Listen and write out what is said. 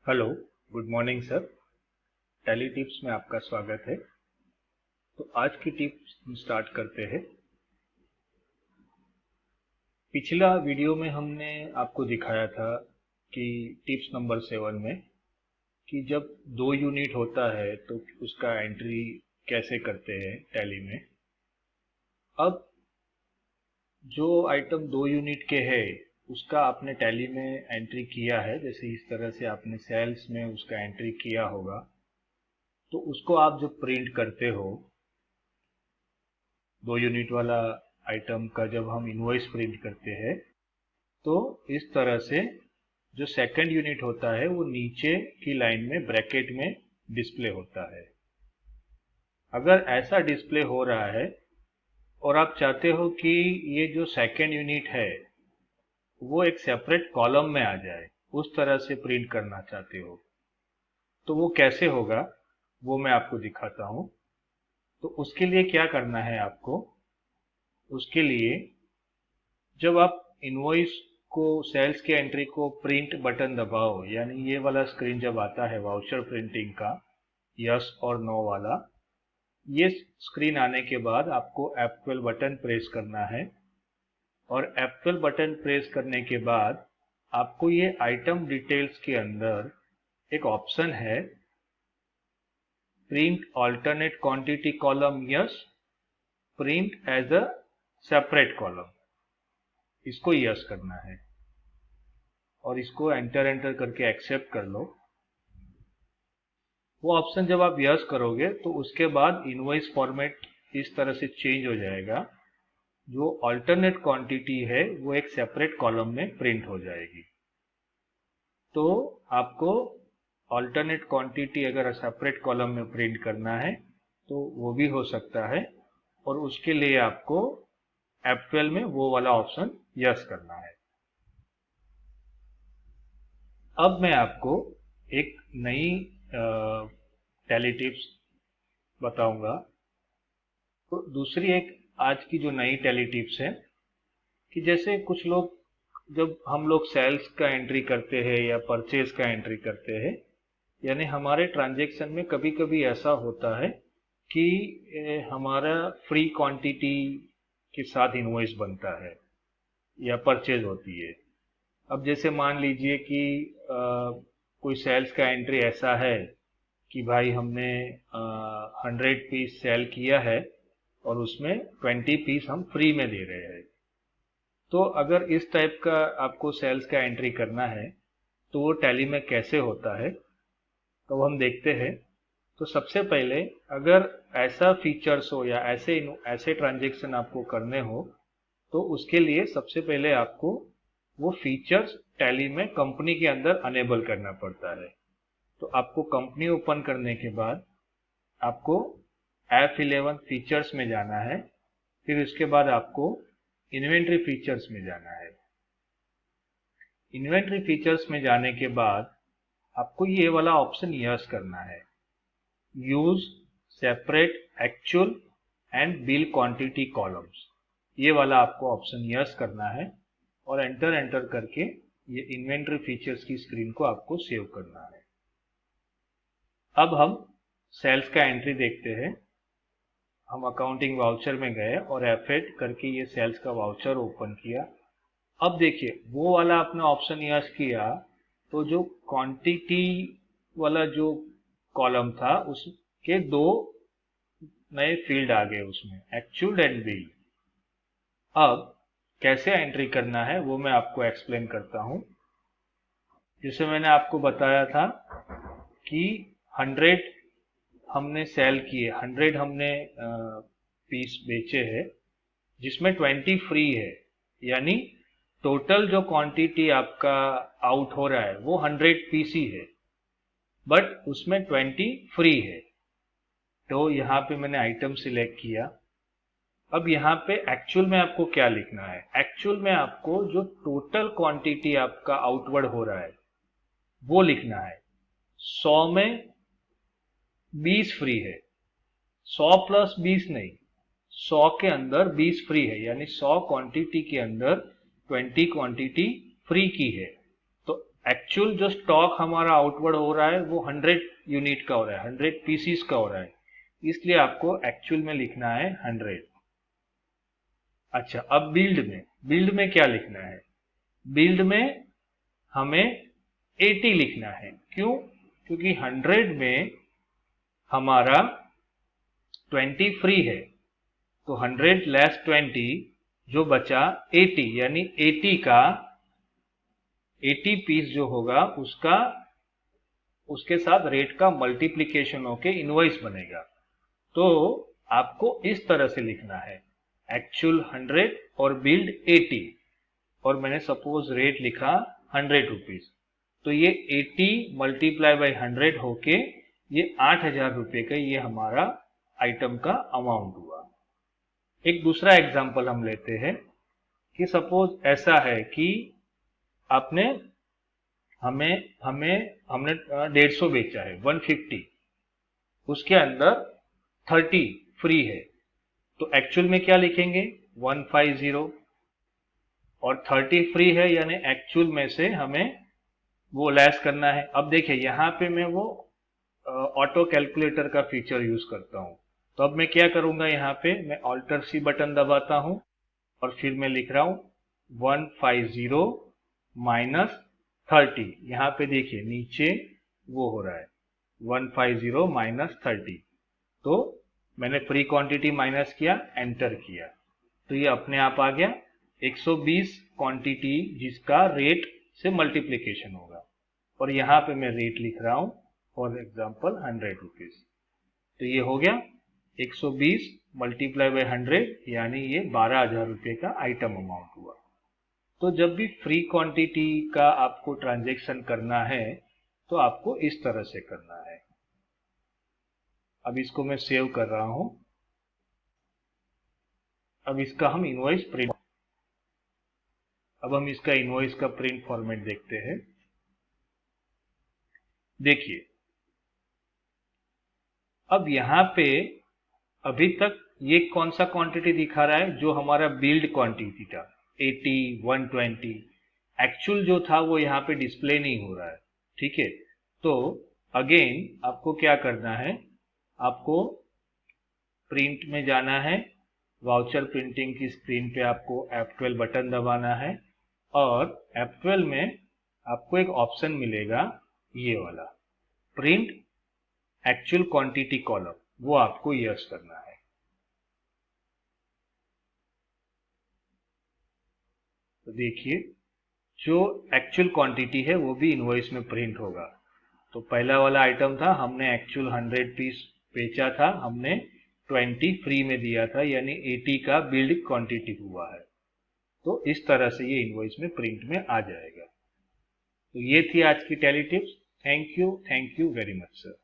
Hello, good morning sir. Tally tips में आपका स्वागत है। तो आज की टिप्स हम स्टार्ट करते हैं। पिछला वीडियो में हमने आपको दिखाया था कि टिप्स नंबर 7 में कि जब दो यूनिट होता है तो उसका एंट्री कैसे करते हैं टैली में। अब जो आइटम दो यूनिट के है उसका आपने टैली में एंट्री किया है, जैसे इस तरह से आपने सेल्स में उसका एंट्री किया होगा, तो उसको आप जब प्रिंट करते हो दो यूनिट वाला आइटम का, जब हम इनवॉइस प्रिंट करते हैं तो इस तरह से जो सेकंड यूनिट होता है वो नीचे की लाइन में ब्रैकेट में डिस्प्ले होता है। अगर ऐसा डिस्प्ले हो रहा है और आप चाहते हो कि ये जो सेकंड यूनिट है वो एक सेपरेट कॉलम में आ जाए, उस तरह से प्रिंट करना चाहते हो, तो वो कैसे होगा वो मैं आपको दिखाता हूं। तो उसके लिए क्या करना है आपको, उसके लिए जब आप इनवॉइस को, सेल्स के एंट्री को प्रिंट बटन दबाओ, यानी ये वाला स्क्रीन जब आता है वाउचर प्रिंटिंग का, यस और नो वाला, ये स्क्रीन आने के बाद आपको F12 बटन प्रेस करना है। और F12 बटन प्रेस करने के बाद आपको ये आइटम डिटेल्स के अंदर एक ऑप्शन है, print alternate quantity column yes, print as a separate column, इसको यस करना है और इसको एंटर एंटर करके एक्सेप्ट कर लो। वो ऑप्शन जब आप यस करोगे तो उसके बाद इनवॉइस फॉर्मेट इस तरह से चेंज हो जाएगा, जो अल्टरनेट क्वांटिटी है वो एक सेपरेट कॉलम में प्रिंट हो जाएगी। तो आपको अल्टरनेट क्वांटिटी अगर सेपरेट कॉलम में प्रिंट करना है तो वो भी हो सकता है, और उसके लिए आपको F12 में वो वाला ऑप्शन यस करना है। अब मैं आपको एक नई टैली टिप्स बताऊंगा। तो दूसरी एक आज की जो नई टैली टिप्स है कि जैसे कुछ लोग, जब हम लोग सेल्स का एंट्री करते हैं या परचेज का एंट्री करते हैं, यानी हमारे ट्रांजैक्शन में कभी कभी ऐसा होता है कि हमारा फ्री क्वांटिटी के साथ इनवॉइस बनता है या परचेज होती है। अब जैसे मान लीजिए कि कोई सेल्स का एंट्री ऐसा है कि भाई हमने 100 पीस सेल किया है और उसमें 20 पीस हम फ्री में दे रहे हैं। तो अगर इस टाइप का आपको सेल्स का एंट्री करना है तो वो टैली में कैसे होता है, तो हम देखते हैं। तो सबसे पहले अगर ऐसा फीचर्स हो या ऐसे ऐसे ट्रांजेक्शन आपको करने हो तो उसके लिए सबसे पहले आपको वो फीचर्स टैली में कंपनी के अंदर अनेबल करना पड़ता है। तो आपको कंपनी ओपन करने के बाद आपको F11 फीचर्स में जाना है, फिर उसके बाद आपको इन्वेंट्री फीचर्स में जाना है। इन्वेंट्री फीचर्स में जाने के बाद आपको ये वाला ऑप्शन यस करना है, use separate actual and bill quantity columns, ये वाला आपको ऑप्शन यस करना है और एंटर एंटर करके ये इन्वेंट्री फीचर्स की स्क्रीन को आपको सेव करना है। अब हम सेल्स का एंट्री देखते हैं। हम अकाउंटिंग वाउचर में गए और F8 करके ये सेल्स का वाउचर ओपन किया। अब देखिए वो वाला आपने ऑप्शन यस किया तो जो क्वांटिटी वाला जो कॉलम था उसके दो नए फील्ड आ गए, उसमें एक्चुअल एंड बिल। अब कैसे एंट्री करना है वो मैं आपको एक्सप्लेन करता हूं। जैसे मैंने आपको बताया था कि 100 हमने सेल किए, 100 हमने पीस बेचे हैं जिसमें 20 फ्री है, यानी टोटल जो क्वांटिटी आपका आउट हो रहा है वो 100 पीस ही है, बट उसमें 20 फ्री है। तो यहाँ पे मैंने आइटम सिलेक्ट किया। अब यहाँ पे एक्चुअल में आपको क्या लिखना है, एक्चुअल में आपको जो टोटल क्वांटिटी आपका आउटवर्ड हो रहा है वो लिखना है। 100 में 20 फ्री है, 100 प्लस 20 नहीं, 100 के अंदर 20 फ्री है, यानी 100 क्वांटिटी के अंदर 20 क्वांटिटी फ्री की है। तो एक्चुअल जो स्टॉक हमारा आउटवर्ड हो रहा है वो 100 यूनिट का हो रहा है, 100 पीसीस का हो रहा है, इसलिए आपको एक्चुअल में लिखना है 100। अच्छा, अब बिल्ड में क्या लिखना है? बिल्ड में हमें 80 लिखना है। क्यों? क्योंकि 100 में हमारा 20 फ्री है, तो 100 लेस 20 जो बचा 80, यानी 80 का 80 पीस जो होगा उसके साथ रेट का मल्टीप्लिकेशन होके इनवॉइस बनेगा। तो आपको इस तरह से लिखना है, एक्चुअल 100 और बिल्ड 80, और मैंने सपोज रेट लिखा 100 रुपीज, तो ये 80 मल्टीप्लाई बाई 100 होके ये 8,000 रुपये का ये हमारा आइटम का अमाउंट हुआ। एक दूसरा एग्जांपल हम लेते हैं कि सपोज ऐसा है कि आपने हमने 150 बेचा है, 150, उसके अंदर 30 फ्री है, तो एक्चुअल में क्या लिखेंगे? 150, और 30 फ्री है यानी एक्चुअल में से हमें वो लेस करना है। अब देखिए यहाँ पे मैं वो ऑटो कैलकुलेटर का फीचर यूज करता हूँ, तो अब मैं क्या करूंगा, यहाँ पे मैं ऑल्टर सी बटन दबाता हूँ और फिर मैं लिख रहा हूँ 150 माइनस 30। यहाँ पे देखिए नीचे वो हो रहा है 150 माइनस 30, तो मैंने फ्री क्वांटिटी माइनस किया, एंटर किया, तो ये अपने आप आ गया 120 क्वांटिटी जिसका रेट से मल्टीप्लिकेशन होगा, और यहाँ पे मैं रेट लिख रहा हूँ फॉर एग्जाम्पल 100 रुपीज, तो ये हो गया 120 मल्टीप्लाई बाई 100, यानी ये 12,000 रुपये का आइटम अमाउंट हुआ। तो जब भी फ्री क्वांटिटी का आपको ट्रांजैक्शन करना है तो आपको इस तरह से करना है। अब इसको मैं सेव कर रहा हूं। अब इसका हम इनवॉइस प्रिंट, अब हम इसका इनवॉइस का प्रिंट फॉर्मेट देखते हैं। देखिए अब यहाँ पे अभी तक ये कौन सा क्वांटिटी दिखा रहा है? जो हमारा बिल्ड क्वांटिटी था 80, 120, एक्चुअल जो था वो यहाँ पे डिस्प्ले नहीं हो रहा है। ठीक है, तो अगेन आपको क्या करना है, आपको प्रिंट में जाना है, वाउचर प्रिंटिंग की स्क्रीन पे आपको F12 बटन दबाना है, और F12 में आपको एक ऑप्शन मिलेगा ये वाला, प्रिंट एक्चुअल क्वांटिटी कॉलम, वो आपको यस करना है। तो देखिए जो एक्चुअल क्वांटिटी है वो भी इनवॉइस में प्रिंट होगा। तो पहला वाला आइटम था, हमने एक्चुअल 100 पीस बेचा था, हमने 20 फ्री में दिया था, यानी 80 का बिल्ड क्वांटिटी हुआ है। तो इस तरह से ये इनवॉइस में प्रिंट में आ जाएगा। तो ये थी आज की tally tips. Thank you very much sir.